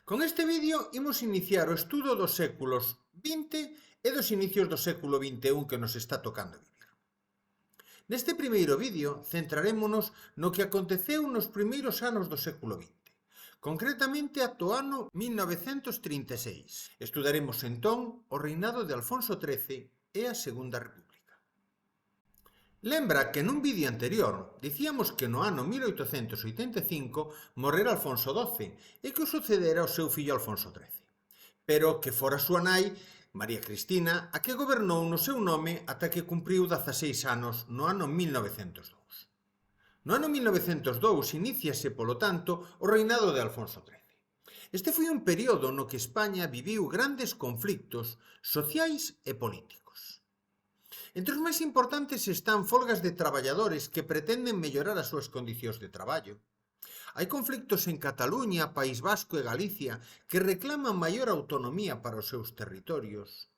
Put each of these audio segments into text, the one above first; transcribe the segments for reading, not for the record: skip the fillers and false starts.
Con este vídeo imos iniciar o estudo dos séculos XX e dos inicios do século XXI que nos está tocando vivir. Neste primeiro vídeo centrarémonos no que aconteceu nos primeiros anos do século XX, concretamente ata o ano 1936. Estudaremos entón o reinado de Alfonso XIII e a Segunda República. Lembra que nun vídeo anterior dicíamos que no ano 1885 morrera Alfonso XII e que o sucedera o seu fillo Alfonso XIII, pero que fora súa nai, María Cristina, a que gobernou no seu nome ata que cumpriu 16 anos no ano 1902. No ano 1902 iníciase, polo tanto, o reinado de Alfonso XIII. Este foi un período no que España viviu grandes conflictos sociais e políticos. Entre os máis importantes están folgas de traballadores que pretenden mellorar as súas condicións de traballo. Hai conflictos en Cataluña, País Vasco e Galicia que reclaman maior autonomía para os seus territorios.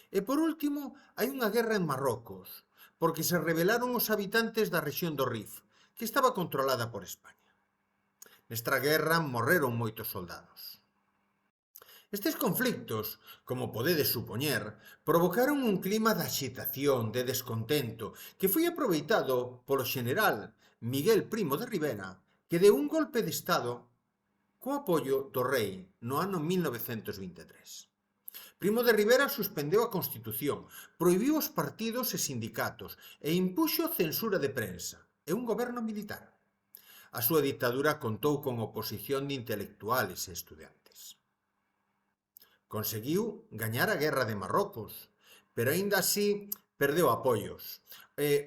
E por último, hai unha guerra en Marrocos, porque se rebelaron os habitantes da rexión do Rif, que estaba controlada por España. Nesta guerra morreron moitos soldados. Estes conflictos, como podedes supoñer, provocaron un clima de axitación, de descontento, que foi aproveitado polo xeneral Miguel Primo de Rivera, que deu un golpe de Estado co apoio do rei no ano 1923. Primo de Rivera suspendeu a Constitución, prohibiu os partidos e sindicatos e impuxo censura de prensa e un goberno militar. A súa ditadura contou con oposición de intelectuales e estudantes. Conseguiu gañar a guerra de Marrocos, pero aínda así perdeu apoios.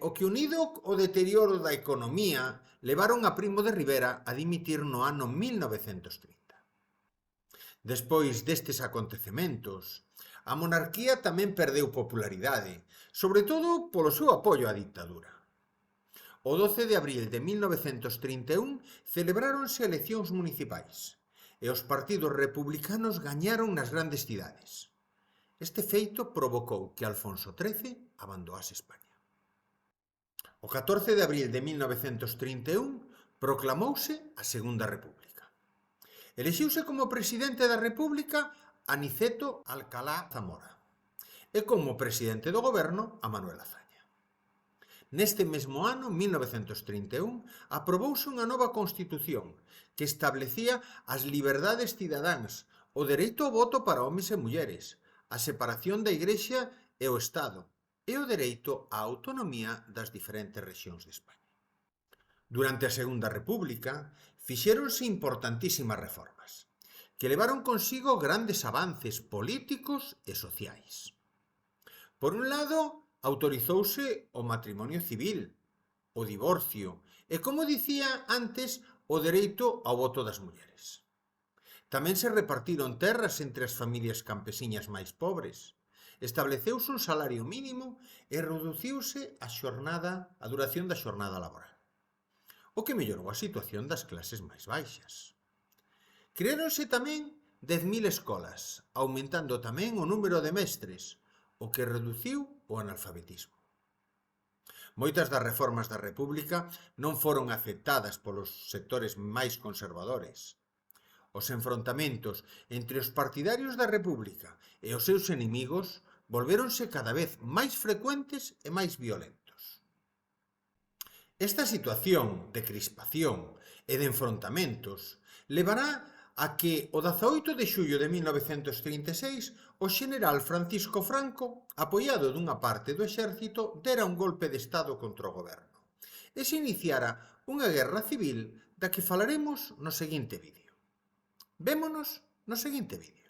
O que unido ao deterioro da economía levaron a Primo de Rivera a dimitir no ano 1930. Despois destes acontecementos, a monarquía tamén perdeu popularidade, sobre todo polo seu apoio á ditadura. O 12 de abril de 1931 celebráronse eleccións municipais e os partidos republicanos gañaron nas grandes cidades. Este feito provocou que Alfonso XIII abandoase España. O 14 de abril de 1931 proclamouse a Segunda República. Elexiuse como presidente da República Aniceto Alcalá Zamora e como presidente do goberno a Manuel Azaña. Neste mesmo ano, 1931, aprobouse unha nova Constitución que establecía as liberdades cidadáns, o dereito ao voto para homes e mulleres, a separación da Igrexa e o Estado e o dereito á autonomía das diferentes rexións de España. Durante a Segunda República fixéronse importantísimas reformas que levaron consigo grandes avances políticos e sociais. Por un lado, autorizouse o matrimonio civil, o divorcio e, como dicía antes, o dereito ao voto das mulleres. Tamén se repartiron terras entre as familias campesiñas máis pobres, estableceuse un salario mínimo e reduciuse a duración da xornada laboral, o que mellorou a situación das clases máis baixas. Creáronse tamén 10.000 escolas, aumentando tamén o número de mestres, o que reduciu o analfabetismo. Moitas das reformas da República non foron aceptadas polos sectores máis conservadores. Os enfrontamentos entre os partidarios da República e os seus enemigos volvéronse cada vez máis frecuentes e máis violentos. Esta situación de crispación e de enfrontamentos levará a que o 18 de xullo de 1936 o xeneral Francisco Franco, apoiado dunha parte do exército, dera un golpe de Estado contra o goberno e se iniciara unha guerra civil da que falaremos no seguinte vídeo. Vémonos no seguinte vídeo.